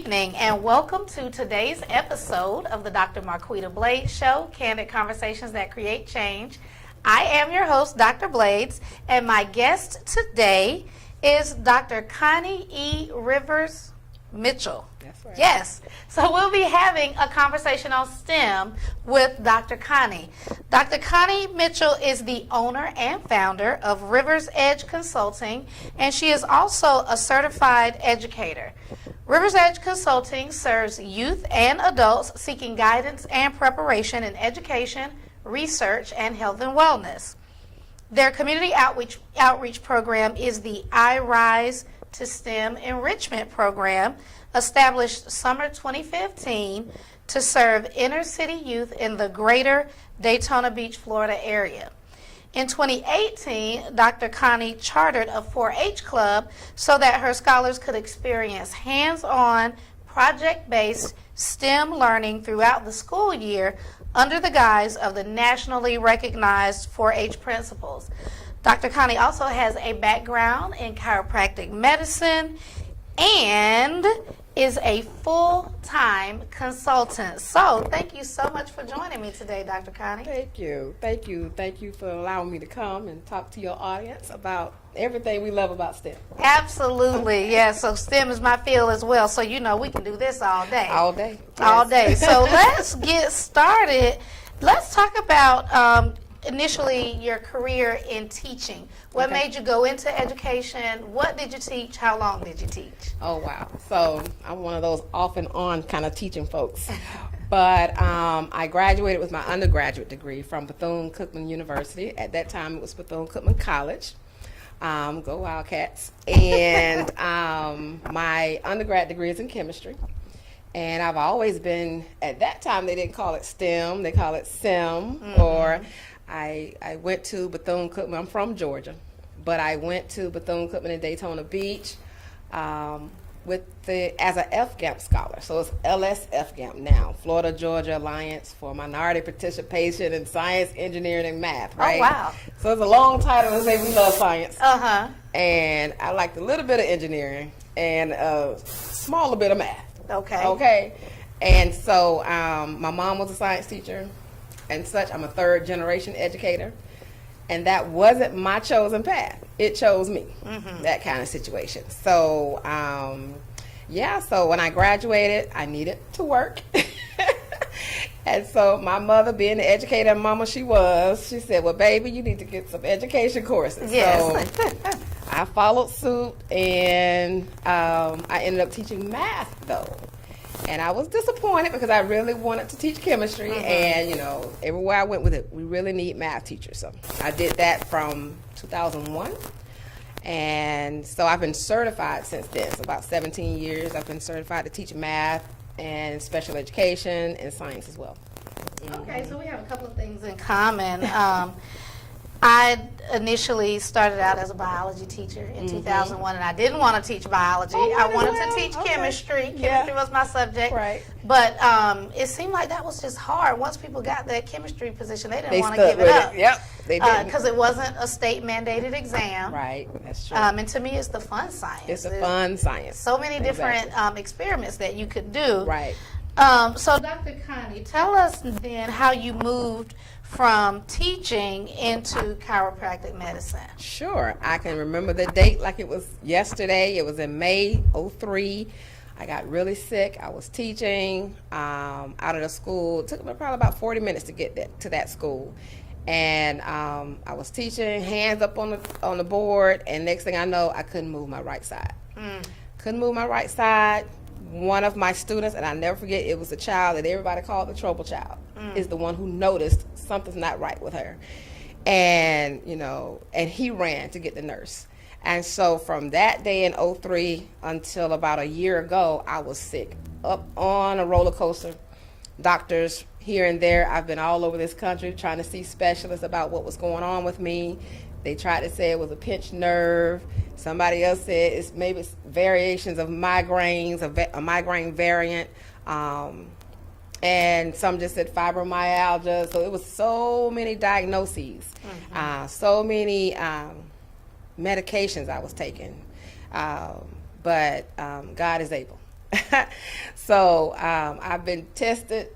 evening, and welcome to today's episode of the Dr Marquita Blades Show, Candid Conversations that Create Change. I am your host, Dr. Blades, and my guest today is Dr. Connie E. Rivers Mitchell. That's right. Yes. So we'll be having a conversation on STEM with Dr. Connie. Dr. Connie Mitchell is the owner and founder of RiversEdge Consulting, and she is also a certified educator. RiversEdge Consulting serves youth and adults seeking guidance and preparation in education, research, and health and wellness. Their community outreach program is the I Rise to STEM enrichment program, established summer 2015 to serve inner city youth in the greater Daytona Beach, Florida area. In 2018, Dr. Connie chartered a 4-H club so that her scholars could experience hands-on, project-based STEM learning throughout the school year under the guise of the nationally recognized 4-H principles. Dr. Connie also has a background in chiropractic medicine and is a full-time consultant. So thank you so much for joining me today, Dr. Connie. Thank you. Thank you for allowing me to come and talk to your audience about everything we love about STEM. Absolutely, yeah. So STEM is my field as well. So you know we can do this all day. All day. All day. So let's get started. Let's talk about initially your career in teaching. What made you go into education? What did you teach? How long did you teach? Oh, wow. So I'm one of those off and on kind of teaching folks. But I graduated with my undergraduate degree from Bethune-Cookman University. At that time, it was Bethune-Cookman College. Go Wildcats. And my undergrad degree is in chemistry. And I've always been, at that time, they didn't call it STEM. They call it SIM. Or I went to Bethune-Cookman. I'm from Georgia. But I went to Bethune-Cookman in Daytona Beach as an FGAMP scholar. So it's LSFGAMP now, Florida Georgia Alliance for Minority Participation in Science, Engineering, and Math, right? Oh, wow. So it's a long title to say we love science. Uh-huh. And I liked a little bit of engineering and a smaller bit of math. Okay. And so my mom was a science teacher and such. I'm a third generation educator. And that wasn't my chosen path. It chose me, that kind of situation. So, so when I graduated, I needed to work. And so my mother, being the educator mama she was, she said, well, baby, you need to get some education courses. Yes. So I followed suit, and I ended up teaching math, though. And I was disappointed because I really wanted to teach chemistry, and, everywhere I went with it, we really need math teachers. So I did that from 2001, and so I've been certified since then. So about 17 years I've been certified to teach math and special education and science as well. Okay, so we have a couple of things in common. I initially started out as a biology teacher in 2001, and I didn't want to teach biology. I wanted to teach chemistry. Chemistry was my subject. Right. But it seemed like that was just hard. Once people got that chemistry position, they didn't want to give it with up. Yep, they did. Because it wasn't a state-mandated exam. Right, that's true. And to me, it's the fun science. It's the fun science. So many different experiments that you could do. Right. So Dr. Connie, tell us then how you moved from teaching into chiropractic medicine. Sure. I can remember the date like it was yesterday. It was in May 2003. I got really sick. I was teaching out of the school. It took me probably about 40 minutes to get to that school. And I was teaching, hands up on the board, and next thing I know, I couldn't move my right side. Couldn't move my right side. One of my students, and I'll never forget, it was a child that everybody called the trouble child, is the one who noticed something's not right with her. And, and he ran to get the nurse. And so from that day in 2003 until about a year ago, I was sick, up on a roller coaster. Doctors here and there. I've been all over this country trying to see specialists about what was going on with me. They tried to say it was a pinched nerve. Somebody else said it's variations of migraines, a migraine variant. And some just said fibromyalgia. So it was so many diagnoses, so many medications I was taking. But God is able. So I've been tested,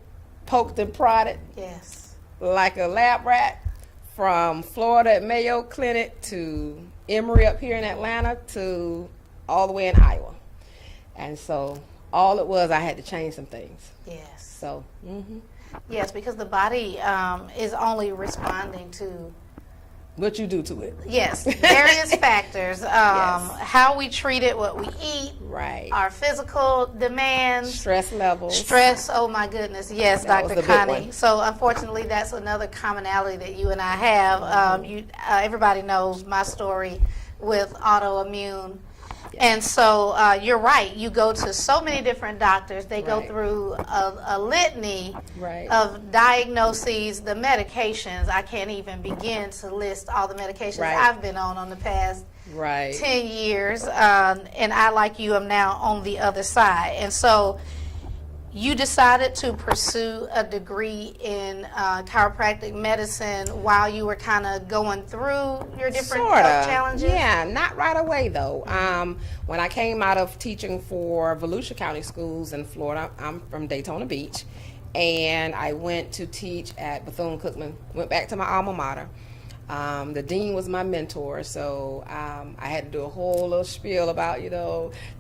poked and prodded Yes. like a lab rat, from Florida at Mayo Clinic to Emory up here in Atlanta to all the way in Iowa. And so all it was, I had to change some things. Yes. So, Yes, because the body is only responding to what you do to it. yes, various factors. How we treat it, what we eat, Right. our physical demands, Stress levels. stress. Oh my goodness, yes, That was Dr. the big Connie. one. So unfortunately, that's another commonality that you and I have. Everybody knows my story with autoimmune. And so you're right. You go to so many different doctors. They go Right. through a litany Right. of diagnoses, the medications. I can't even begin to list all the medications Right. I've been on the past Right. 10 years. And I, like you, am now on the other side. And so you decided to pursue a degree in chiropractic medicine while you were kind of going through your different health challenges? Yeah, not right away though. When I came out of teaching for Volusia County Schools in Florida, I'm from Daytona Beach, and I went to teach at Bethune-Cookman, went back to my alma mater. The dean was my mentor, so I had to do a whole little spiel about,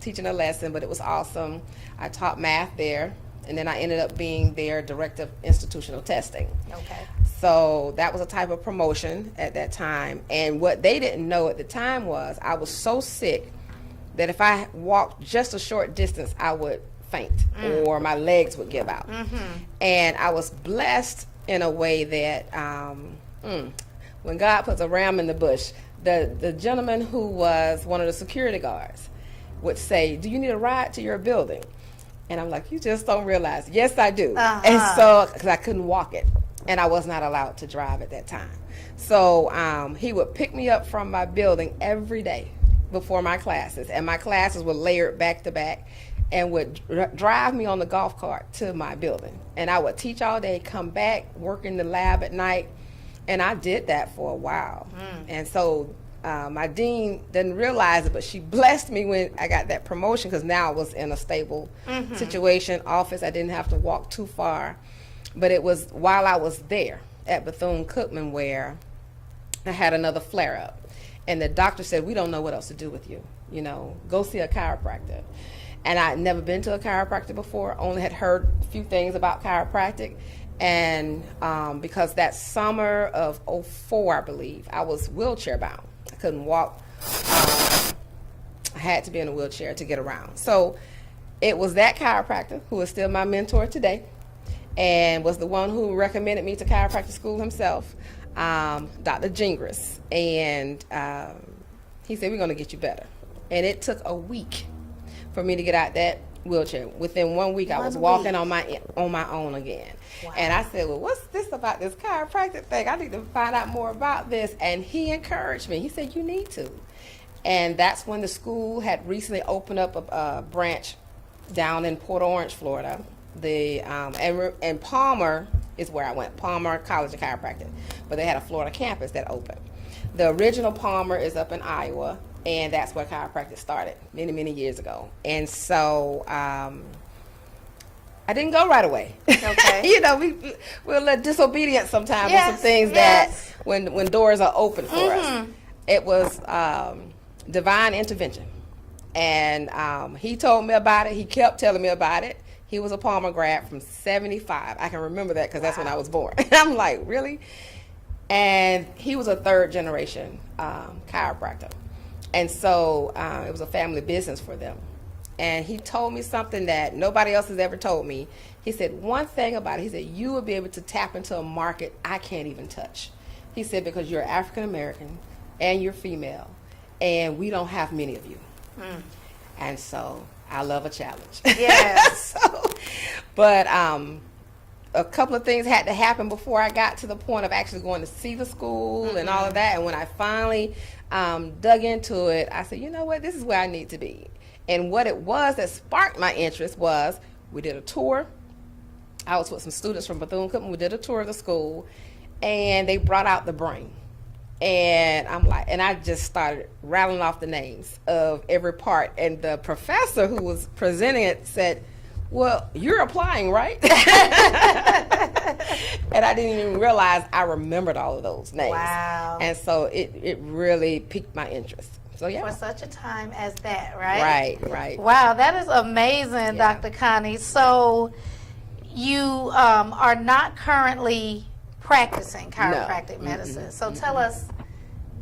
teaching a lesson, but it was awesome. I taught math there, and then I ended up being their director of institutional testing. Okay. So that was a type of promotion at that time. And what they didn't know at the time was I was so sick that if I walked just a short distance, I would faint or my legs would give out. And I was blessed in a way that when God puts a ram in the bush, the gentleman who was one of the security guards would say, "Do you need a ride to your building?" And I'm like, "You just don't realize." Yes, I do. And so, because I couldn't walk it, and I was not allowed to drive at that time. So he would pick me up from my building every day before my classes, and my classes were layered back to back, and would drive me on the golf cart to my building. And I would teach all day, come back, work in the lab at night, and I did that for a while. And so my dean didn't realize it, but she blessed me when I got that promotion, because now I was in a stable situation, office. I didn't have to walk too far. But it was while I was there at Bethune-Cookman where I had another flare-up. And the doctor said, "We don't know what else to do with you. Go see a chiropractor." And I'd never been to a chiropractor before, only had heard a few things about chiropractic. And because that summer of '04, I believe, I was wheelchair bound. I couldn't walk. I had to be in a wheelchair to get around. So it was that chiropractor, who is still my mentor today, and was the one who recommended me to chiropractic school himself, Dr. Gingras. And he said, "We're going to get you better." And it took a week for me to get out that wheelchair. Within 1 week, I was walking on my own again. Wow. And I said, "Well, what's this about this chiropractic thing? I need to find out more about this." And he encouraged me. He said, "You need to." And that's when the school had recently opened up a branch down in Port Orange, Florida. And Palmer is where I went, Palmer College of Chiropractic. But they had a Florida campus that opened. The original Palmer is up in Iowa, and that's where chiropractic started many, many years ago. And so I didn't go right away. Okay. We're a little disobedient sometimes Yes, with some things yes. that when doors are open for us. It was divine intervention. And he told me about it. He kept telling me about it. He was a Palmer grad from '75. I can remember that because that's when I was born. I'm like, really? And he was a third generation chiropractor. And so it was a family business for them. And he told me something that nobody else has ever told me. He said, one thing about it, he said, "You will be able to tap into a market I can't even touch." He said, "Because you're African American and you're female, and we don't have many of you." And so I love a challenge. Yes. But a couple of things had to happen before I got to the point of actually going to see the school and all of that. And when I finally dug into it, I said, "You know what, this is where I need to be." And what it was that sparked my interest was we did a tour. I was with some students from Bethune-Cookman. We did a tour of the school, and they brought out the brain. And I'm like, and I just started rattling off the names of every part. And the professor who was presenting it said, well, you're applying, right? And I didn't even realize I remembered all of those names. Wow. And so it really piqued my interest. So yeah. For such a time as that, right? Right. Wow, that is amazing, Yeah. Dr. Connie. So you are not currently practicing chiropractic medicine. So tell us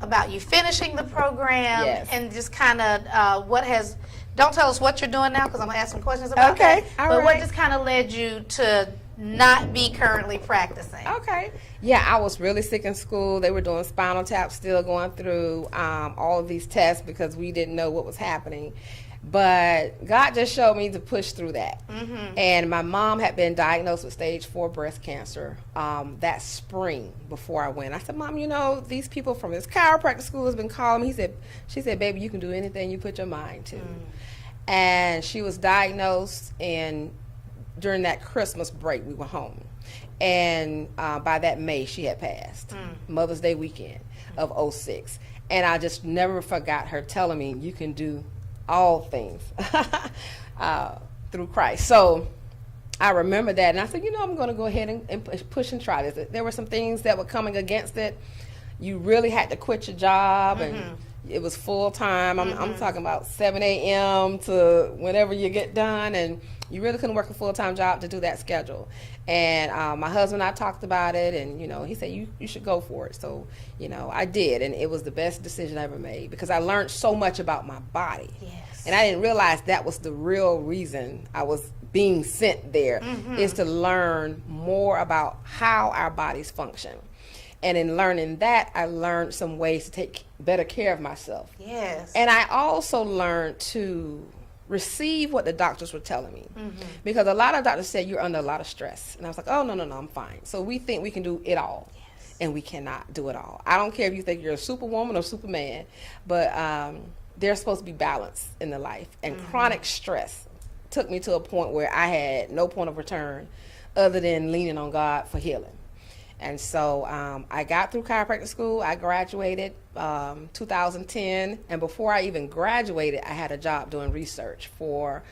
about you finishing the program Yes. and just kind of don't tell us what you're doing now because I'm going to ask some questions about Okay, that. all But what right. just kind of led you to not be currently practicing? Okay. Yeah, I was really sick in school. They were doing spinal tap, still going through all of these tests because we didn't know what was happening. But God just showed me to push through that. And my mom had been diagnosed with stage 4 breast cancer that spring before I went. I said, Mom, you know, these people from this chiropractic school has been calling me. She said, baby, you can do anything you put your mind to. And she was diagnosed, and during that Christmas break, we were home. And by that May, she had passed, Mother's Day weekend of 06. And I just never forgot her telling me, you can do all things through Christ. So I remember that, and I said, you know, I'm going to go ahead and push and try this. There were some things that were coming against it. You really had to quit your job, and it was full time. I'm talking about 7 a.m. to whenever you get done, and you really couldn't work a full-time job to do that schedule. And my husband and I talked about it, and, you know, he said, you should go for it. So, you know, I did, and it was the best decision I ever made because I learned so much about my body. Yes. And I didn't realize that was the real reason I was being sent there, is to learn more about how our bodies function. And in learning that, I learned some ways to take better care of myself. Yes. And I also learned to receive what the doctors were telling me. Because a lot of doctors said you're under a lot of stress. And I was like, oh, no, I'm fine. So we think we can do it all. Yes. And we cannot do it all. I don't care if you think you're a superwoman or superman, but there's supposed to be balance in the life. And chronic stress took me to a point where I had no point of return other than leaning on God for healing. And so I got through chiropractic school. I graduated 2010. And before I even graduated, I had a job doing research for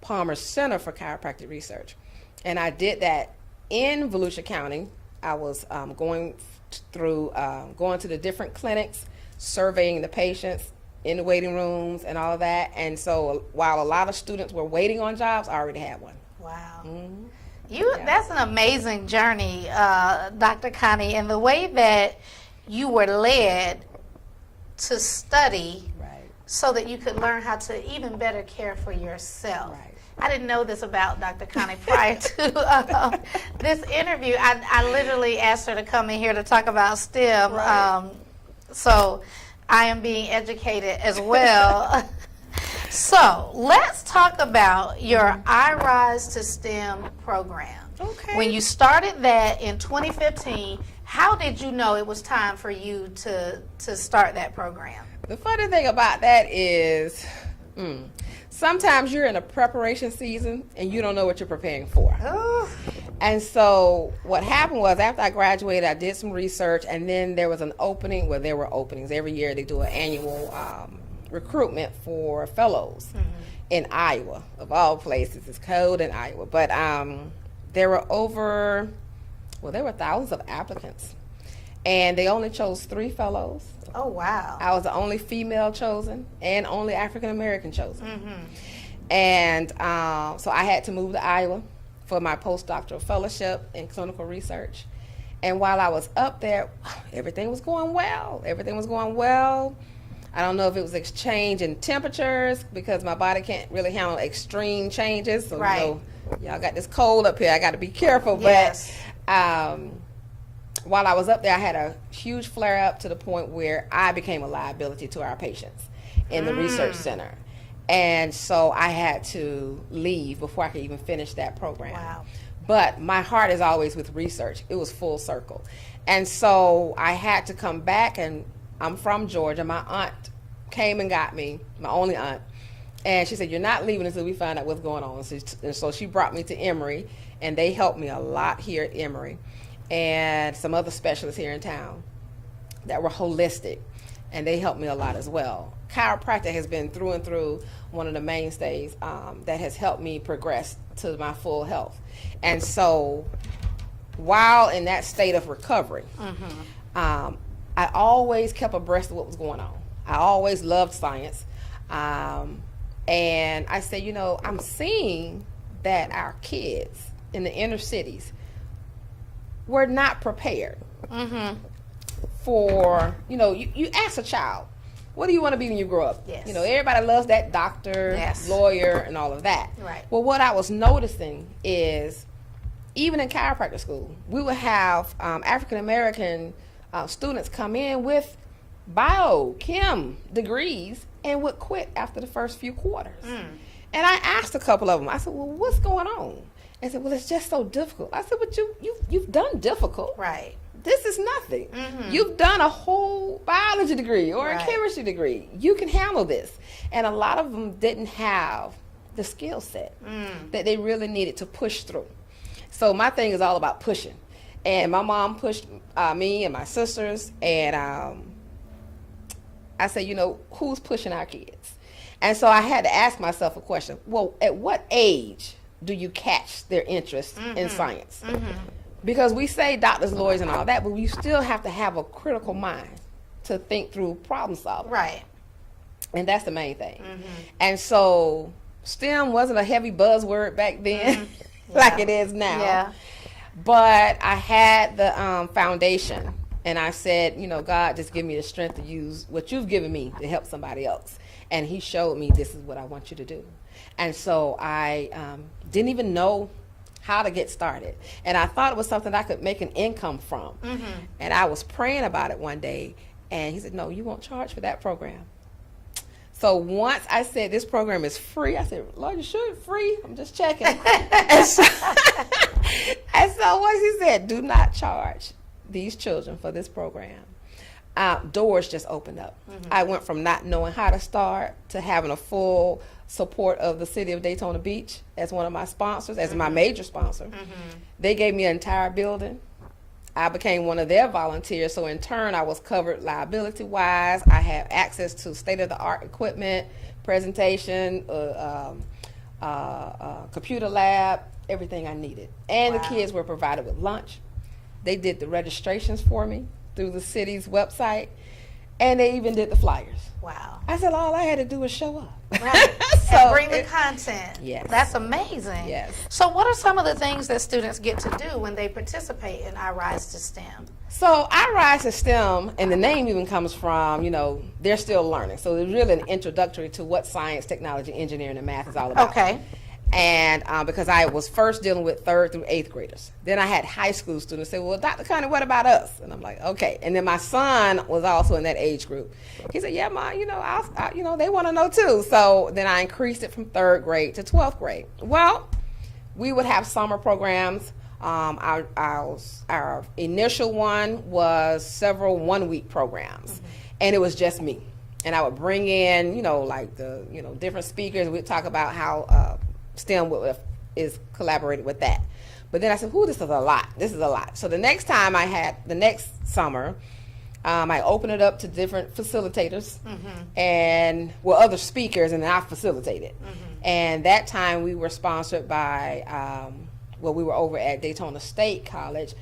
Palmer Center for Chiropractic Research. And I did that in Volusia County. I was going to the different clinics, surveying the patients in the waiting rooms and all of that. And so while a lot of students were waiting on jobs, I already had one. Wow. Yeah. That's an amazing journey, Dr. Connie, and the way that you were led to study Right. so that you could learn how to even better care for yourself. Right. I didn't know this about Dr. Connie prior to this interview. I literally asked her to come in here to talk about STEM, Right. so I am being educated as well. So let's talk about your I Rise to STEM program. Okay. When you started that in 2015, how did you know it was time for you to start that program? The funny thing about that is sometimes you're in a preparation season and you don't know what you're preparing for. Oh, And so what happened was after I graduated, I did some research, and then there was an opening. Well, there were openings. Every year they do an annual recruitment for fellows in Iowa, of all places. It's cold in Iowa. But there were thousands of applicants. And they only chose 3 fellows. oh wow. I was the only female chosen and only African American chosen. And so I had to move to Iowa for my postdoctoral fellowship in clinical research. And while I was up there, everything was going well. I don't know if it was exchange in temperatures because my body can't really handle extreme changes. So, Right. you know, y'all got this cold up here. I got to be careful. Yes. But while I was up there, I had a huge flare up to the point where I became a liability to our patients in the research center. And so I had to leave before I could even finish that program. Wow. But my heart is always with research. It was full circle. And so I had to come back, and I'm from Georgia. My aunt came and got me, my only aunt. And she said, you're not leaving until we find out what's going on. And so she brought me to Emory, and they helped me a lot here at Emory and some other specialists here in town that were holistic, and they helped me a lot as well. Chiropractic has been through and through one of the mainstays that has helped me progress to my full health. And so while in that state of recovery, I always kept abreast of what was going on. I always loved science. And I said, you know, I'm seeing that our kids in the inner cities were not prepared for, you know, you ask a child, what do you want to be when you grow up? Yes. You know, everybody loves that doctor, Yes. lawyer, and all of that. Right. Well, what I was noticing is, even in chiropractic school, we would have African-American students come in with bio-chem degrees and would quit after the first few quarters. And I asked a couple of them, I said, well, what's going on? And said, well, it's just so difficult. I said, but you've done difficult. Right. This is nothing. You've done a whole biology degree or a chemistry degree. You can handle this. And a lot of them didn't have the skill set that they really needed to push through. So my thing is all about pushing. And my mom pushed me and my sisters, and I said, you know, who's pushing our kids? And so I had to ask myself a question. Well, at what age do you catch their interest in science? Because we say doctors, lawyers, and all that, but you still have to have a critical mind to think through problem solving. Right. And that's the main thing. And so STEM wasn't a heavy buzzword back then like it is now. Yeah. But I had the foundation, and I said, you know, God, just give me the strength to use what you've given me to help somebody else. And he showed me, this is what I want you to do. And so I didn't even know how to get started. And I thought it was something I could make an income from. And I was praying about it one day, and he said, no, you won't charge for that program. So once I said this program is free, I said, Lord, you sure it's free? I'm just checking. and so once he said, do not charge these children for this program, doors just opened up. I went from not knowing how to start to having a full support of the city of Daytona Beach as one of my sponsors, as my major sponsor. They gave me an entire building. I became one of their volunteers, so in turn I was covered liability-wise. I had access to state-of-the-art equipment, presentation, computer lab, everything I needed. And the kids were provided with lunch. They did the registrations for me through the city's website, and they even did the flyers. Wow. I said all I had to do was show up. Right. So and bring the content. Yes. That's amazing. Yes. So what are some of the things that students get to do when they participate in I Rise to STEM? So I Rise to STEM, and the name even comes from, you know, they're still learning. So it's really an introductory to what science, technology, engineering, and math is all about. Okay. And because I was first dealing with 3rd through 8th graders. Then I had high school students say, well, Dr. Connie, what about us? And I'm like, okay. And then my son was also in that age group. He said, yeah, Ma, you know, you know, they want to know too. So then I increased it from 3rd grade to 12th grade. Well, we would have summer programs. Our initial one was several one-week programs. And it was just me. And I would bring in, you know, like the, you know, different speakers. We'd talk about how STEM is collaborated with that. But then I said, this is a lot. This is a lot. So the next time the next summer, I opened it up to different facilitators and other speakers, and then I facilitated. And that time we were sponsored by, we were over at Daytona State College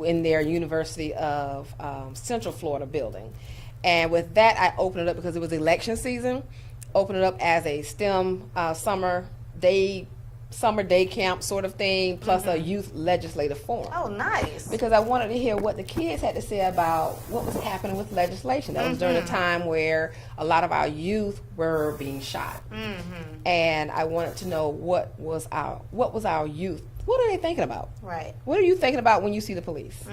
in their University of Central Florida building. And with that, I opened it up because it was election season, opened it up as a STEM summer day camp sort of thing, plus a youth legislative forum. Oh, nice. Because I wanted to hear what the kids had to say about what was happening with legislation. That was during a time where a lot of our youth were being shot. And I wanted to know what was our youth, what are they thinking about? Right. What are you thinking about when you see the police?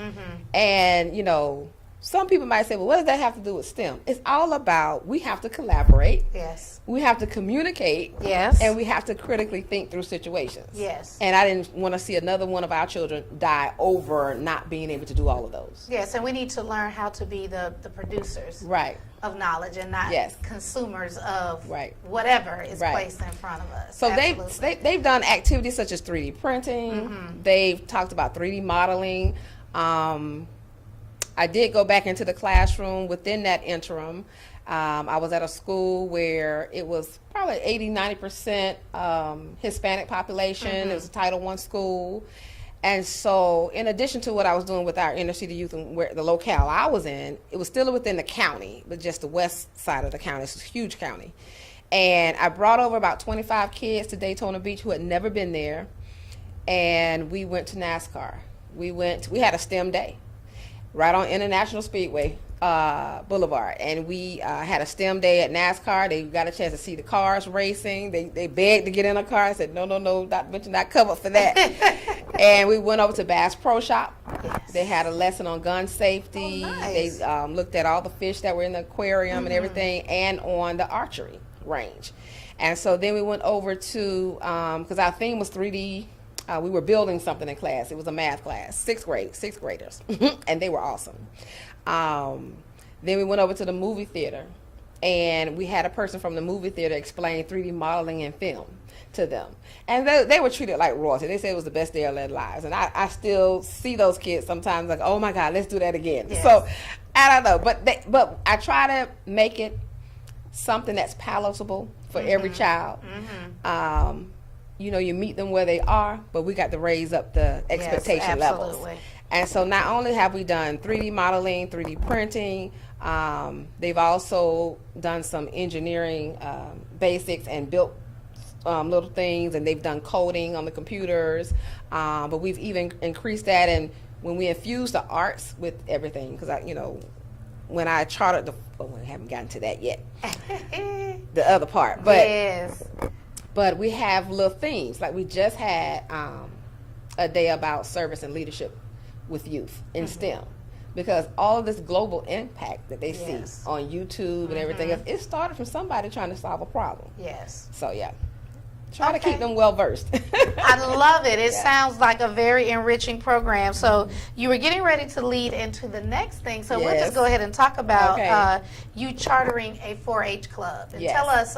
And, you know, some people might say, well, what does that have to do with STEM? It's all about, we have to collaborate. Yes. We have to communicate. Yes. And we have to critically think through situations. Yes. And I didn't want to see another one of our children die over not being able to do all of those. Yes, and we need to learn how to be the producers Right. of knowledge and not consumers of whatever is placed in front of us. So they've done activities such as 3D printing. They've talked about 3D modeling. I did go back into the classroom within that interim. I was at a school where it was probably 80-90% Hispanic population. It was a Title I school. And so in addition to what I was doing with our inner city youth and where the locale I was in, it was still within the county, but just the west side of the county. It's a huge county. And I brought over about 25 kids to Daytona Beach who had never been there. And we went to NASCAR. We had a STEM day right on International Speedway Boulevard, and we had a STEM day at NASCAR. They got a chance to see the cars racing. They begged to get in a car. I said, no, Dr. Mitchell, not covered for that. And we went over to Bass Pro Shop. Yes. They had a lesson on gun safety. Oh, nice. They looked at all the fish that were in the aquarium and everything, and on the archery range. And so then we went over to, because our theme was 3D. We were building something in class. It was a math class, sixth graders, and they were awesome. Then we went over to the movie theater, and we had a person from the movie theater explain 3D modeling in film to them. And they were treated like royalty. They said it was the best day of their lives. And I still see those kids sometimes like, oh my God, let's do that again. Yes. So I don't know, but I try to make it something that's palatable for every child. You meet them where they are, but we got to raise up the expectation levels. And so not only have we done 3D modeling, 3D printing, they've also done some engineering basics and built little things, and they've done coding on the computers. But we've even increased that, and when we infuse the arts with everything, because when I charted we haven't gotten to that yet, the other part. But Yes. But we have little themes. Like we just had a day about service and leadership with youth in STEM, because all of this global impact that they see on YouTube and everything else, it started from somebody trying to solve a problem. Yes. So try to keep them well versed. I love it. It sounds like a very enriching program. So you were getting ready to lead into the next thing. So we'll just go ahead and talk about you chartering a 4-H club. And tell us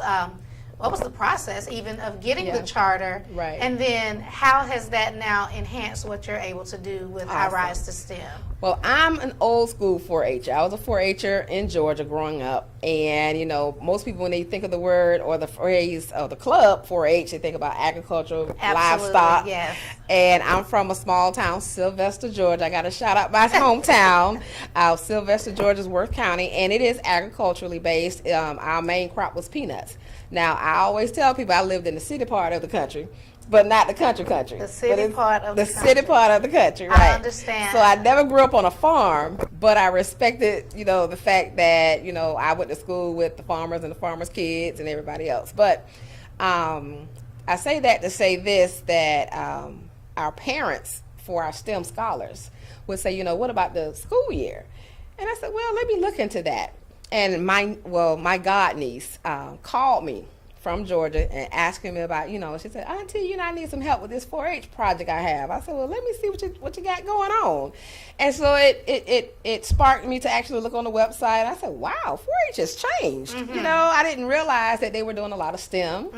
what was the process even of getting the charter? Right. And then how has that now enhanced what you're able to do with I Rise to STEM? Well, I'm an old school 4-H'er. I was a 4-H'er in Georgia growing up. And, most people, when they think of the word or the phrase of the club 4-H, they think about agriculture, livestock. Yes. And I'm from a small town, Sylvester, Georgia. I got to shout out my hometown. Sylvester, Georgia's Worth County. And it is agriculturally based. Our main crop was peanuts. Now, I always tell people I lived in the city part of the country, but not the country. The city part of the country. The city part of the country, right. I understand. So I never grew up on a farm, but I respected, the fact that, I went to school with the farmers and the farmers' kids and everybody else. But I say that to say this, that our parents, for our STEM scholars, would say, what about the school year? And I said, well, let me look into that. And my god niece called me from Georgia and asking me about, she said, Auntie, I need some help with this 4-H project I have. I said, well, let me see what you got going on. And so it sparked me to actually look on the website. I said, wow, 4-H has changed. I didn't realize that they were doing a lot of STEM.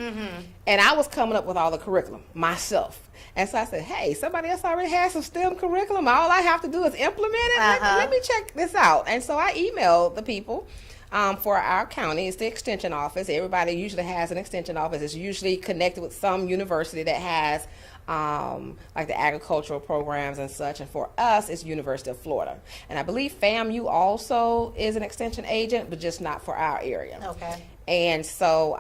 And I was coming up with all the curriculum myself. And so I said, hey, somebody else already has some STEM curriculum. All I have to do is implement it. Let me check this out. And so I emailed the people for our county. It's the extension office. Everybody usually has an extension office. It's usually connected with some university that has like the agricultural programs and such. And for us, it's University of Florida. And I believe FAMU also is an extension agent, but just not for our area. Okay. And so,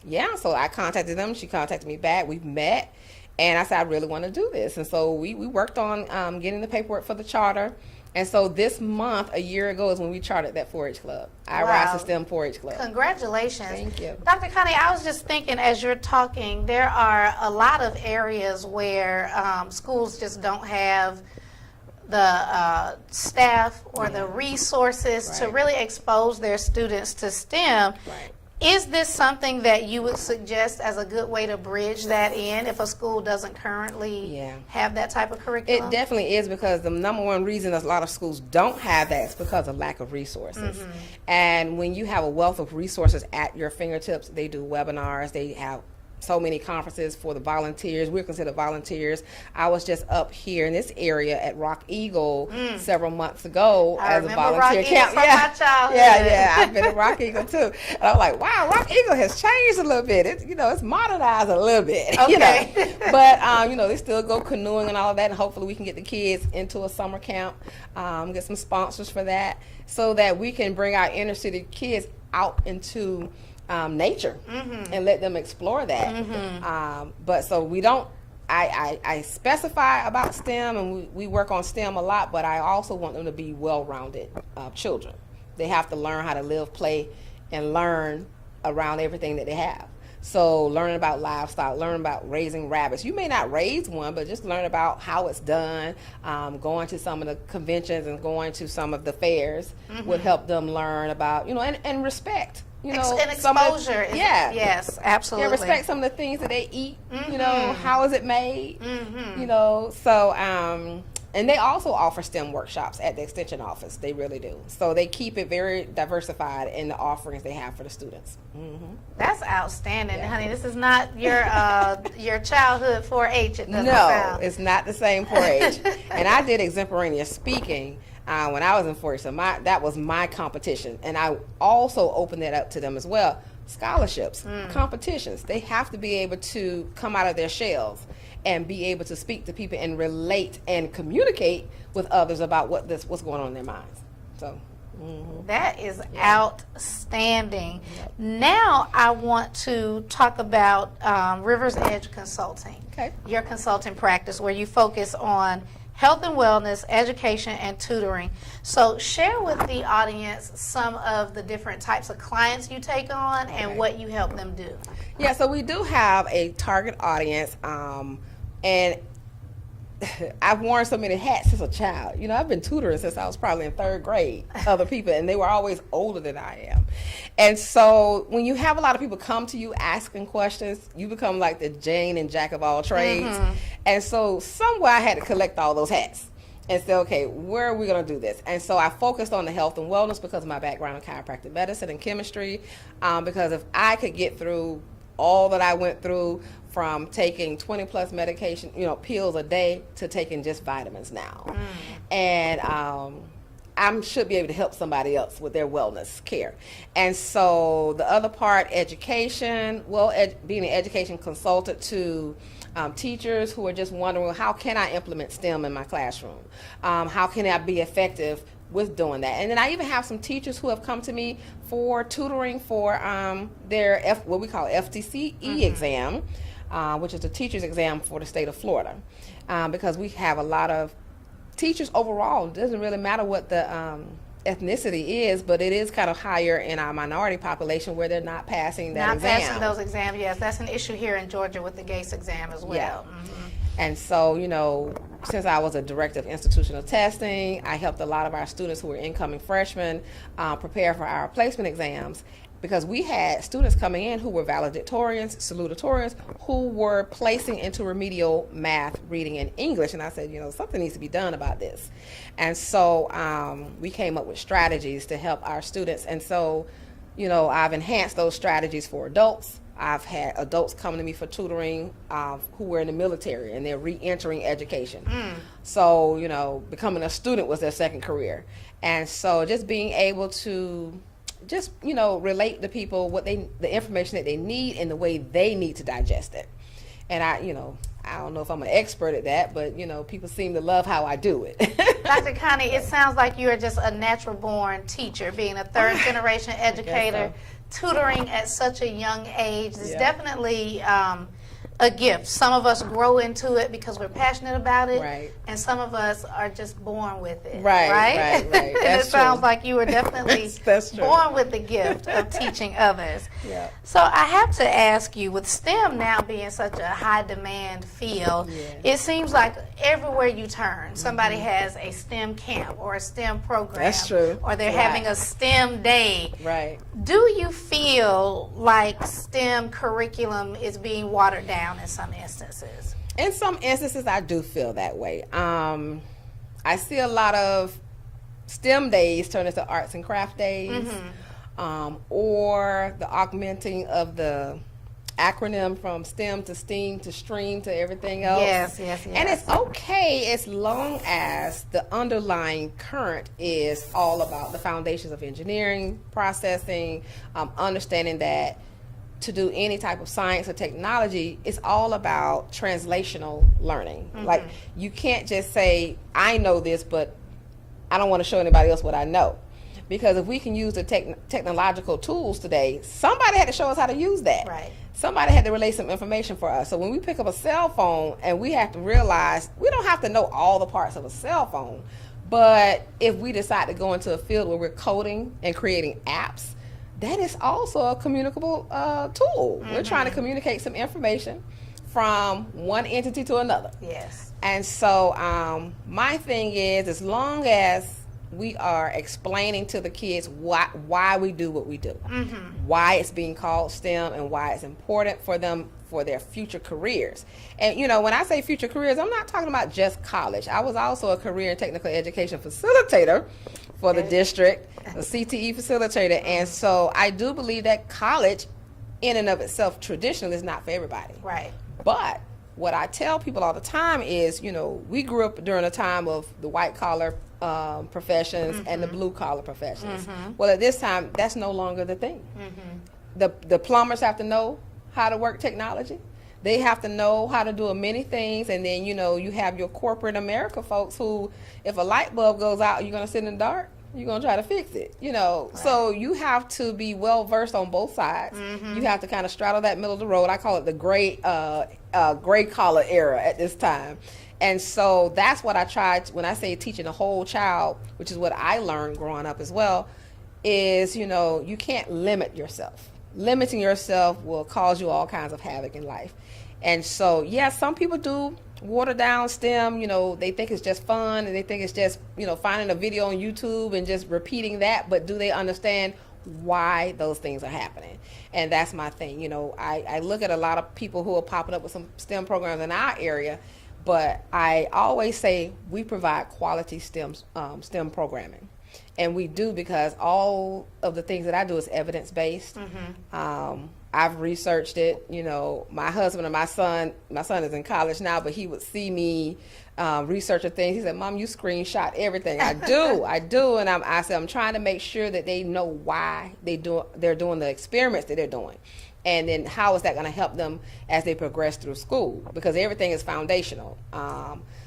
so I contacted them. She contacted me back. We've met. And I said, I really want to do this. And so we worked on getting the paperwork for the charter. And so this month, a year ago, is when we chartered that 4-H club. I Rise to STEM 4-H club. Congratulations. Thank you. Dr. Connie, I was just thinking as you're talking, there are a lot of areas where schools just don't have the staff or the resources to really expose their students to STEM. Right. Is this something that you would suggest as a good way to bridge that in if a school doesn't currently have that type of curriculum? It definitely is, because the number one reason a lot of schools don't have that is because of lack of resources. And when you have a wealth of resources at your fingertips, they do webinars, they have so many conferences for the volunteers. We're considered volunteers. I was just up here in this area at Rock Eagle several months ago as a volunteer Rock camp. Eagle from my childhood. Yeah, I've been at Rock Eagle too. And I'm like, wow, Rock Eagle has changed a little bit. It's, it's modernized a little bit. Okay. But they still go canoeing and all of that, and hopefully we can get the kids into a summer camp, get some sponsors for that, so that we can bring our inner city kids out into nature and let them explore that. But so we don't, I specify about STEM, and we work on STEM a lot, but I also want them to be well-rounded children. They have to learn how to live, play, and learn around everything that they have. So learning about livestock, learning about raising rabbits. You may not raise one, but just learn about how it's done. Going to some of the conventions and going to some of the fairs would help them learn about, and respect. And exposure. Yes, absolutely. Yeah, respect some of the things that they eat. How is it made? So, and they also offer STEM workshops at the Extension office. They really do. So they keep it very diversified in the offerings they have for the students. That's outstanding, honey. This is not your childhood 4-H. No, it's not the same 4-H. And I did extemporaneous speaking when I was in 4-H, so that was my competition. And I also opened that up to them as well. Scholarships, competitions, they have to be able to come out of their shells and be able to speak to people and relate and communicate with others about what's going on in their minds. So that is outstanding. Now I want to talk about RiversEdge Consulting. Okay. Your consulting practice, where you focus on health and wellness, education, and tutoring. So share with the audience some of the different types of clients you take on and what you help them do. Yeah, so we do have a target audience, and I've worn so many hats since a child. I've been tutoring since I was probably in 3rd grade, other people, and they were always older than I am. And so when you have a lot of people come to you asking questions, you become like the Jane and Jack of all trades. And so somewhere I had to collect all those hats and say, okay, where are we going to do this? And so I focused on the health and wellness because of my background in chiropractic medicine and chemistry, because if I could get through all that I went through, from taking 20 plus medication, pills a day, to taking just vitamins now. And I should be able to help somebody else with their wellness care. And so the other part, education, being an education consultant to teachers who are just wondering, well, how can I implement STEM in my classroom? How can I be effective with doing that? And then I even have some teachers who have come to me for tutoring for their what we call FTCE exam, which is the teacher's exam for the state of Florida, because we have a lot of teachers overall. It doesn't really matter what the ethnicity is, but it is kind of higher in our minority population where they're not passing that exam. Not passing those exams, yes. That's an issue here in Georgia with the GACE exam as well. Yeah. And so, since I was a director of institutional testing, I helped a lot of our students who were incoming freshmen prepare for our placement exams, because we had students coming in who were valedictorians, salutatorians, who were placing into remedial math, reading, and English. And I said, something needs to be done about this. And so we came up with strategies to help our students. And so, I've enhanced those strategies for adults. I've had adults come to me for tutoring who were in the military and they're re-entering education. So, becoming a student was their second career. And so just being able to relate to people the information that they need and the way they need to digest it. And I don't know if I'm an expert at that, but people seem to love how I do it. Dr. Connie, it sounds like you are just a natural born teacher, being a 3rd generation educator, tutoring at such a young age. It's definitely a gift. Some of us grow into it because we're passionate about it, right, and some of us are just born with it. Right. And That's it sounds true. like you were definitely That's true. born with the gift of teaching others. Yeah. So I have to ask you, with STEM now being such a high demand field, it seems like everywhere you turn, somebody has a STEM camp or a STEM program. That's true. Or they're having a STEM day. Right. Do you feel like STEM curriculum is being watered down in some instances? In some instances, I do feel that way. I see a lot of STEM days turn into arts and craft days, or the augmenting of the acronym from STEM to STEAM to STREAM to everything else. Yes. And it's okay as long as the underlying current is all about the foundations of engineering, processing, understanding that to do any type of science or technology, it's all about translational learning. Like, you can't just say, I know this, but I don't want to show anybody else what I know. Because if we can use the technological tools today, somebody had to show us how to use that. Right. Somebody had to relay some information for us. So when we pick up a cell phone, and we have to realize we don't have to know all the parts of a cell phone, but if we decide to go into a field where we're coding and creating apps, that is also a communicable tool. We're trying to communicate some information from one entity to another. Yes. And so my thing is, as long as we are explaining to the kids why we do what we do, why it's being called STEM, and why it's important for them for their future careers. And, you know, when I say future careers, I'm not talking about just college. I was also a career and technical education facilitator for the district, a CTE facilitator. And so I do believe that college in and of itself traditionally is not for everybody. Right. But what I tell people all the time is, you know, we grew up during a time of the white collar professions and the blue collar professions. Well, at this time, that's no longer the thing. The plumbers have to know how to work technology. They have to know how to do many things. And then, you know, you have your corporate America folks who, if a light bulb goes out, you're going to sit in the dark. You're going to try to fix it, you know. Right. So you have to be well versed on both sides. You have to kind of straddle that middle of the road. I call it the gray collar era at this time. And so that's what I tried when I say teaching a whole child, which is what I learned growing up as well, is, you know, you can't limit yourself. Limiting yourself will cause you all kinds of havoc in life. And so, yeah, some people do water down STEM. You know, they think it's just fun, and they think it's just, you know, finding a video on YouTube and just repeating that. But do they understand why those things are happening? And that's my thing. You know, I look at a lot of people who are popping up with some STEM programs in our area, but I always say we provide quality STEM programming. And we do, because all of the things that I do is evidence-based. I've researched it. You know, my husband and my son is in college now, but he would see me researching things. He said, Mom, you screenshot everything. I do. And I said, I'm trying to make sure that they know why they're doing the experiments that they're doing. And then how is that going to help them as they progress through school? Because everything is foundational.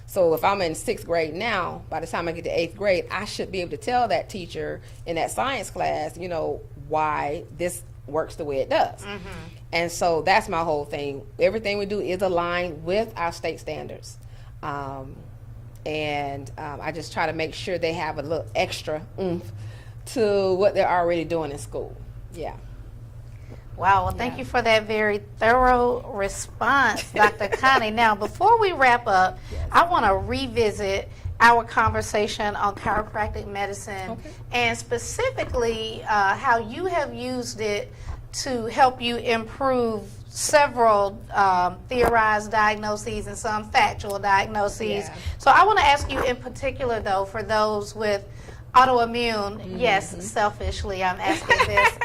So if I'm in 6th grade now, by the time I get to 8th grade, I should be able to tell that teacher in that science class, you know, why this works the way it does. And so that's my whole thing. Everything we do is aligned with our state standards. And I just try to make sure they have a little extra oomph to what they're already doing in school. Yeah. Wow, well, thank you for that very thorough response, Dr. Connie. Now, before we wrap up, I want to revisit our conversation on chiropractic medicine, and specifically how you have used it to help you improve several theorized diagnoses and some factual diagnoses. So I want to ask you in particular, though, for those with autoimmune, yes, selfishly I'm asking this,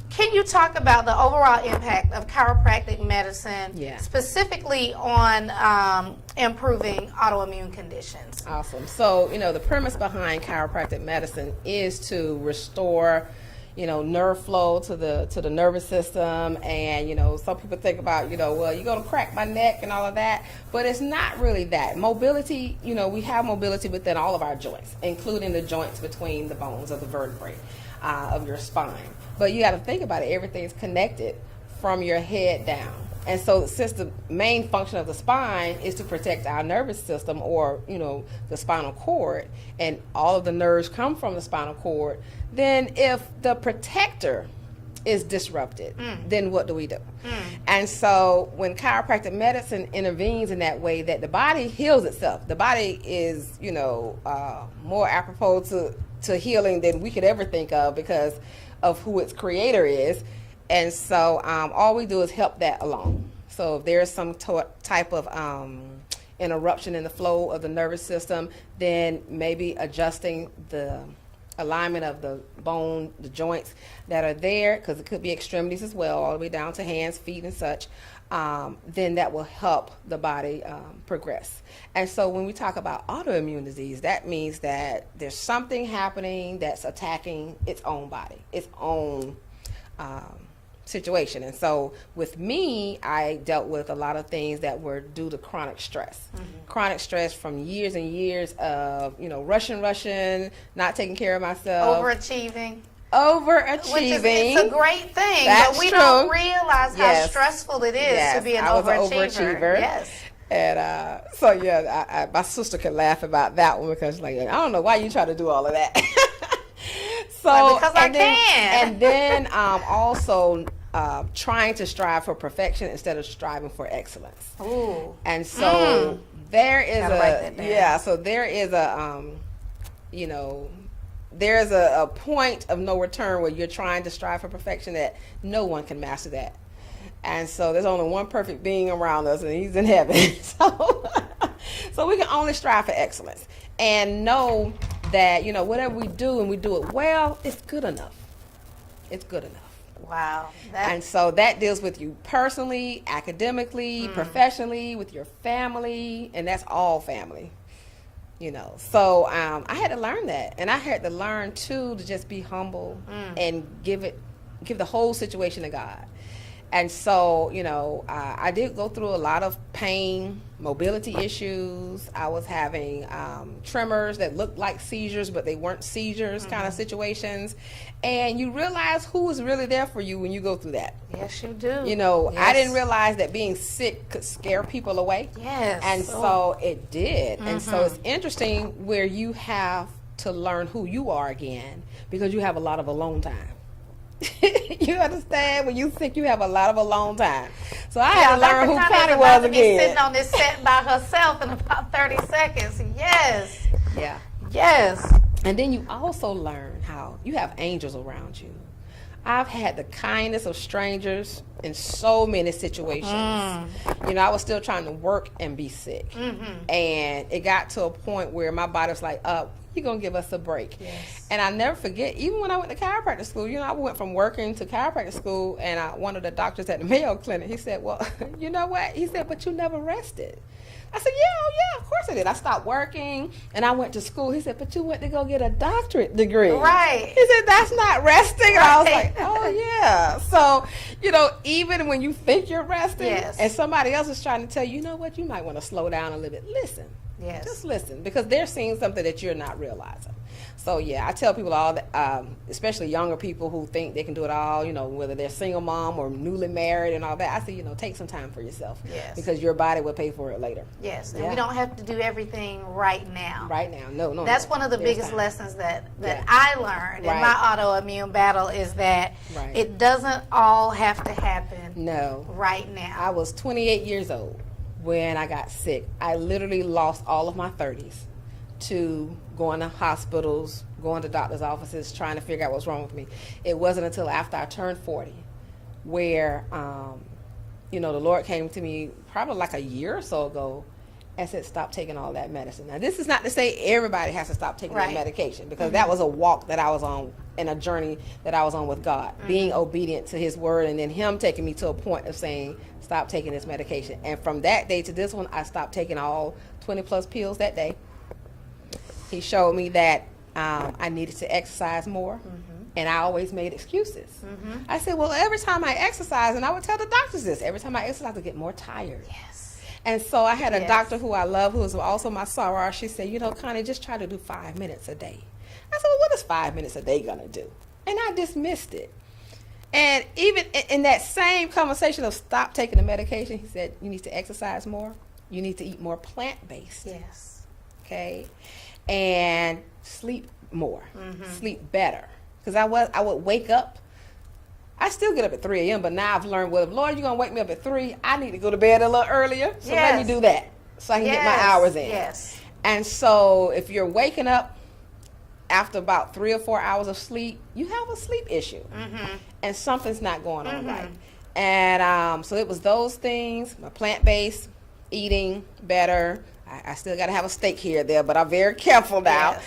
can you talk about the overall impact of chiropractic medicine, specifically on improving autoimmune conditions? Awesome. So, you know, the premise behind chiropractic medicine is to restore, you know, nerve flow to the nervous system. And, you know, some people think about, you know, well, you're going to crack my neck and all of that, but it's not really that. Mobility, you know, we have mobility within all of our joints, including the joints between the bones of the vertebrae of your spine. But you got to think about it. Everything's connected from your head down. And so since the main function of the spine is to protect our nervous system, or, you know, the spinal cord, and all of the nerves come from the spinal cord, then if the protector is disrupted, then what do we do? And so when chiropractic medicine intervenes in that way, that the body heals itself. The body is, you know, more apropos to healing than we could ever think of, because of who its creator is. And so all we do is help that along. So if there's some type of interruption in the flow of the nervous system, then maybe adjusting the alignment of the bone, the joints that are there, because it could be extremities as well, all the way down to hands, feet, and such, then that will help the body progress. And so when we talk about autoimmune disease, that means that there's something happening that's attacking its own body, its own situation. And so with me, I dealt with a lot of things that were due to chronic stress. Chronic stress from years and years of, rushing, not taking care of myself. Overachieving. Which is, it's a great thing, That's but we true. don't realize how Yes. stressful it is Yes, to be an I was overachiever. an overachiever. Yes. And so, yeah, my sister can laugh about that one because, like, I don't know why you try to do all of that. So, because I can. And then also trying to strive for perfection instead of striving for excellence. Ooh. And so there is Gotta write that down. so there is there's a point of no return where you're trying to strive for perfection that no one can master that. And so there's only one perfect being around us, and he's in heaven. So we can only strive for excellence and know that, whatever we do and we do it well, it's good enough. It's good enough. Wow. And so that deals with you personally, academically, professionally, with your family, and that's all family. So I had to learn that, and I had to learn too to just be humble and give the whole situation to God. And so, I did go through a lot of pain, mobility issues. I was having tremors that looked like seizures, but they weren't seizures kind of situations. And you realize who is really there for you when you go through that. Yes, you do. Yes. I didn't realize that being sick could scare people away. Yes. And so it did. And so it's interesting where you have to learn who you are again because you have a lot of alone time. You understand? When you sick, you have a lot of alone time. So I had to learn who Connie was again. Sitting on this set by herself in about 30 seconds. Yes. Yeah. Yes. And then you also learn how you have angels around you. I've had the kindness of strangers in so many situations. I was still trying to work and be sick. And it got to a point where my body was like, you're going to give us a break. Yes. And I never forget, even when I went to chiropractic school, I went from working to chiropractic school, and one of the doctors at the Mayo Clinic, he said, well, you know what? He said, but you never rested. I said, yeah, of course I did. I stopped working, and I went to school. He said, but you went to go get a doctorate degree. Right. He said, that's not resting. Right. And I was like, oh, yeah. So, even when you think you're resting, and somebody else is trying to tell you, you know what, you might want to slow down a little bit. Listen. Yes. Just listen, because they're seeing something that you're not realizing. So, I tell people all that, especially younger people who think they can do it all, whether they're single mom or newly married and all that. I say, take some time for yourself. Yes. Because your body will pay for it later. Yes. And we don't have to do everything right now. Right now. No. That's one of the biggest lessons that I learned in my autoimmune battle is that it doesn't all have to happen right now. I was 28 years old when I got sick. I literally lost all of my 30s to going to hospitals, going to doctor's offices, trying to figure out what's wrong with me. It wasn't until after I turned 40 where, the Lord came to me probably like a year or so ago and said, stop taking all that medicine. Now, this is not to say everybody has to stop taking that medication, because that was a walk that I was on and a journey that I was on with God, being obedient to his word, and then him taking me to a point of saying, stop taking this medication. And from that day to this one, I stopped taking all 20 plus pills that day. He showed me that I needed to exercise more, and I always made excuses. I said, well, every time I exercise, and I would tell the doctors this, every time I exercise, I get more tired. Yes. And so I had a doctor who I love, who is also my soror. She said, Connie, just try to do 5 minutes a day. I said, well, what is 5 minutes a day going to do? And I dismissed it. And even in that same conversation of stop taking the medication, he said, you need to exercise more. You need to eat more plant-based. Yes. Okay? And sleep more. Sleep better. Because I would wake up. I still get up at 3 a.m., but now I've learned, well, if Lord, you're going to wake me up at 3, I need to go to bed a little earlier. So let me do that so I can get my hours in. Yes. And so if you're waking up after about 3 or 4 hours of sleep, you have a sleep issue. And something's not going on right. And so it was those things, my plant-based, eating better. I still got to have a steak here or there, but I'm very careful now.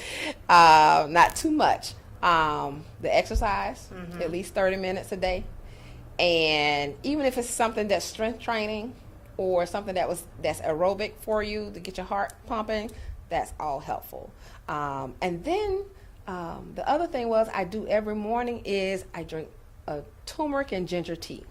Yes. Not too much. The exercise, at least 30 minutes a day. And even if it's something that's strength training or something that's aerobic for you to get your heart pumping, that's all helpful. And then the other thing I do every morning is I drink a turmeric and ginger tea.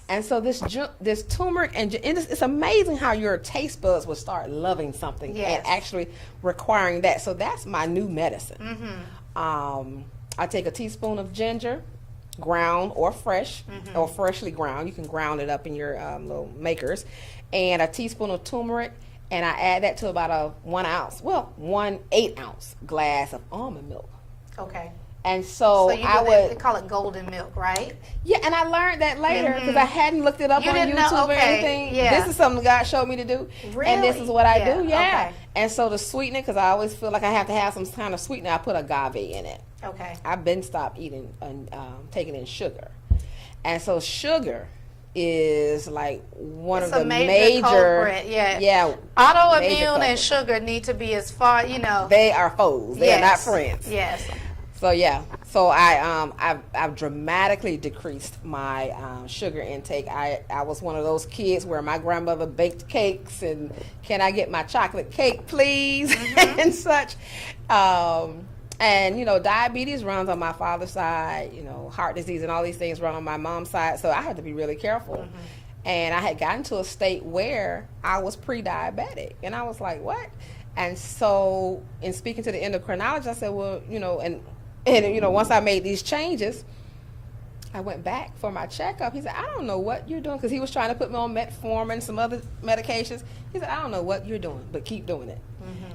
And so this turmeric and it's amazing how your taste buds will start loving something and actually requiring that. So that's my new medicine. I take a teaspoon of ginger, ground or fresh, or freshly ground. You can ground it up in your little makers, and a teaspoon of turmeric, and I add that to about a 1 8-ounce glass of almond milk. Okay. And so they call it golden milk, right? Yeah, and I learned that later because I hadn't looked it up on YouTube or anything. Yeah. This is something God showed me to do, really? And this is what I do. Yeah. Okay. And so to sweeten it, because I always feel like I have to have some kind of sweetener, I put agave in it. Okay. I've been stopped eating and taking in sugar, and so sugar is like one of the major culprit. Yeah. Autoimmune and sugar need to be as far, They are foes. They are not friends. Yes. So yeah, so I've dramatically decreased my sugar intake. I was one of those kids where my grandmother baked cakes and can I get my chocolate cake, please, and such. And diabetes runs on my father's side. Heart disease and all these things run on my mom's side. So I had to be really careful. And I had gotten to a state where I was pre-diabetic, and I was like, what? And so in speaking to the endocrinologist, I said, well, and once I made these changes, I went back for my checkup. He said, I don't know what you're doing, because he was trying to put me on metformin and some other medications. He said, I don't know what you're doing, but keep doing it.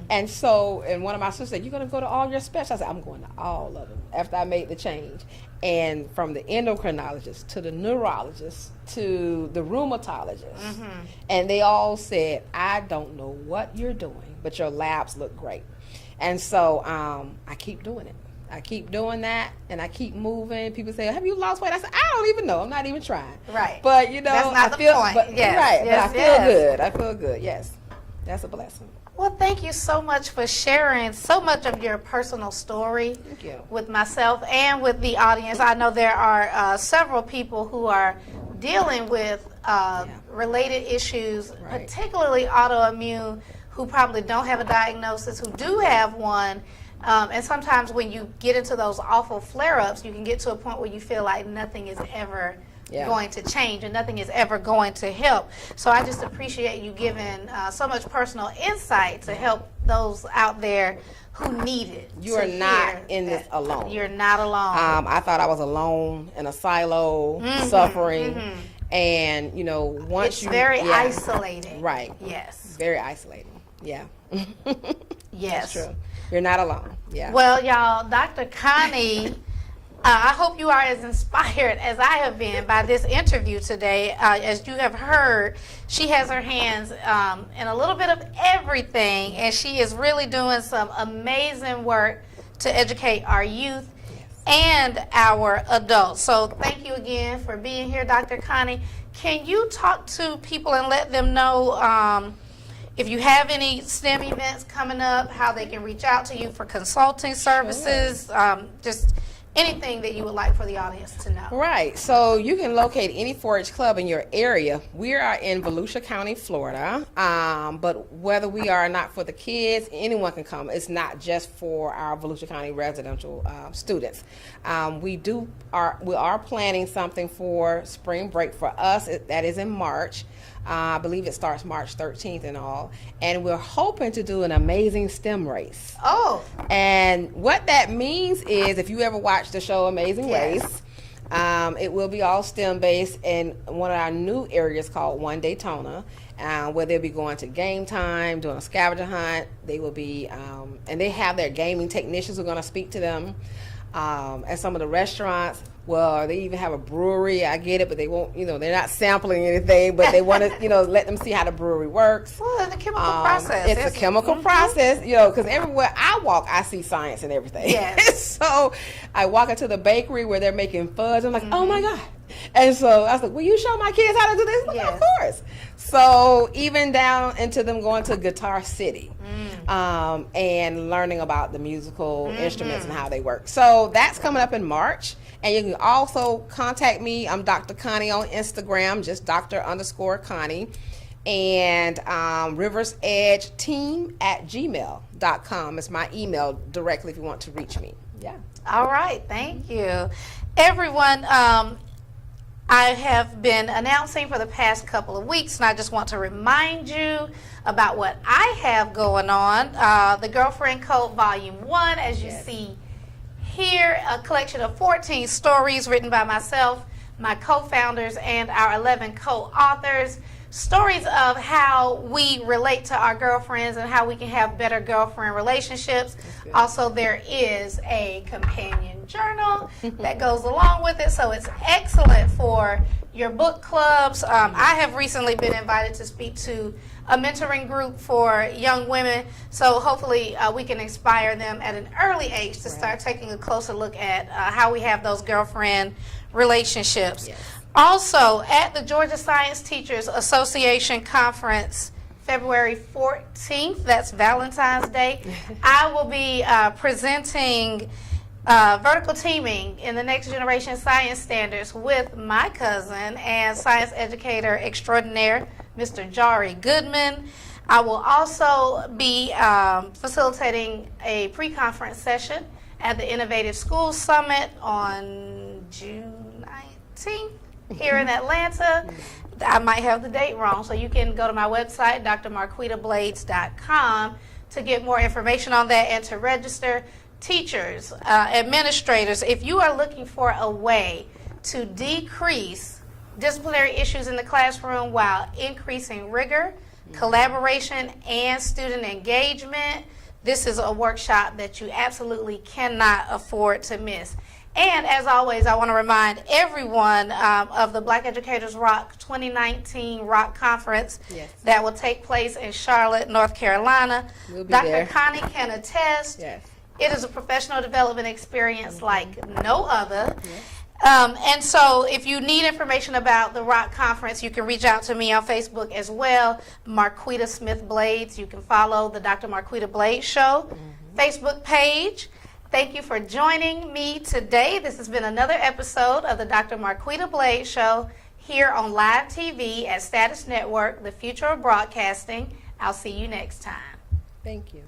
And so, and one of my sisters said, you're going to go to all your specialists? I said, I'm going to all of them after I made the change. And from the endocrinologist to the neurologist to the rheumatologist, and they all said, I don't know what you're doing, but your labs look great. And so I keep doing it. I keep doing that, and I keep moving. People say, have you lost weight? I said, I don't even know. I'm not even trying. Right. But, that's not the point. But, yes. Right. Yes, but I feel good. I feel good. Yes. That's a blessing. Well, thank you so much for sharing so much of your personal story with myself and with the audience. I know there are several people who are dealing with related issues, particularly autoimmune, who probably don't have a diagnosis, who do have one. And sometimes when you get into those awful flare-ups, you can get to a point where you feel like nothing is ever going to change and nothing is ever going to help. So I just appreciate you giving so much personal insight to help those out there who need it. You are not in this alone. You're not alone. I thought I was alone in a silo, suffering. And, once it's very isolating. Right. Yes. Very isolating. Yeah. Yes. That's true. You're not alone. Yeah. Well, y'all, Dr. Connie, I hope you are as inspired as I have been by this interview today. As you have heard, she has her hands in a little bit of everything, and she is really doing some amazing work to educate our youth and our adults. So thank you again for being here, Dr. Connie. Can you talk to people and let them know if you have any STEM events coming up, how they can reach out to you for consulting services, just anything that you would like for the audience to know? Right. So you can locate any 4-H club in your area. We are in Volusia County, Florida. But whether we are or not for the kids, anyone can come. It's not just for our Volusia County residential students. We are planning something for spring break for us. That is in March. I believe it starts March 13th and all. And we're hoping to do an amazing STEM race. Oh. And what that means is, if you ever watch the show Amazing Race, it will be all STEM based in one of our new areas called One Daytona, where they'll be going to game time, doing a scavenger hunt. They will be, and they have their gaming technicians who are going to speak to them. At some of the restaurants, well, they even have a brewery. I get it, but they won't, they're not sampling anything, but they want to, let them see how the brewery works. Well, it's a chemical process. It's a chemical process, because everywhere I walk, I see science and everything. Yes. So I walk into the bakery where they're making fudge. I'm like, oh my God, And so I was like, will you show my kids how to do this? Like, Yes. of course. So even down into them going to Guitar City and learning about the musical instruments and how they work. So that's coming up in March. And you can also contact me. I'm Dr. Connie on Instagram, just Dr._Connie. And RiversEdgeTeam@gmail.com is my email directly if you want to reach me. Yeah. All right, thank you. Everyone, I have been announcing for the past couple of weeks, and I just want to remind you about what I have going on. The Girlfriend Code Volume 1, as you see here, a collection of 14 stories written by myself, my co-founders, and our 11 co-authors. Stories of how we relate to our girlfriends and how we can have better girlfriend relationships. Also, there is a companion journal that goes along with it, so it's excellent for your book clubs. I have recently been invited to speak to a mentoring group for young women, so hopefully we can inspire them at an early age to start taking a closer look at how we have those girlfriend relationships. Yes. Also, at the Georgia Science Teachers Association Conference, February 14th, that's Valentine's Day, I will be presenting vertical teaming in the next generation science standards with my cousin and science educator extraordinaire, Mr. Jari Goodman. I will also be facilitating a pre-conference session at the Innovative Schools Summit on June 19th. Here in Atlanta. I might have the date wrong, so you can go to my website, drmarquitablades.com, to get more information on that and to register. Teachers, administrators, if you are looking for a way to decrease disciplinary issues in the classroom while increasing rigor, collaboration, and student engagement, this is a workshop that you absolutely cannot afford to miss. And as always, I want to remind everyone of the Black Educators Rock 2019 Rock Conference that will take place in Charlotte, North Carolina. We'll be Dr. there. Connie can attest. Yes. It is a professional development experience like no other. And so if you need information about the Rock Conference, you can reach out to me on Facebook as well, Marquita Smith Blades. You can follow the Dr. Marquita Blades Show Facebook page. Thank you for joining me today. This has been another episode of the Dr. Marquita Blades Show here on Live TV at Status Network, the future of broadcasting. I'll see you next time. Thank you.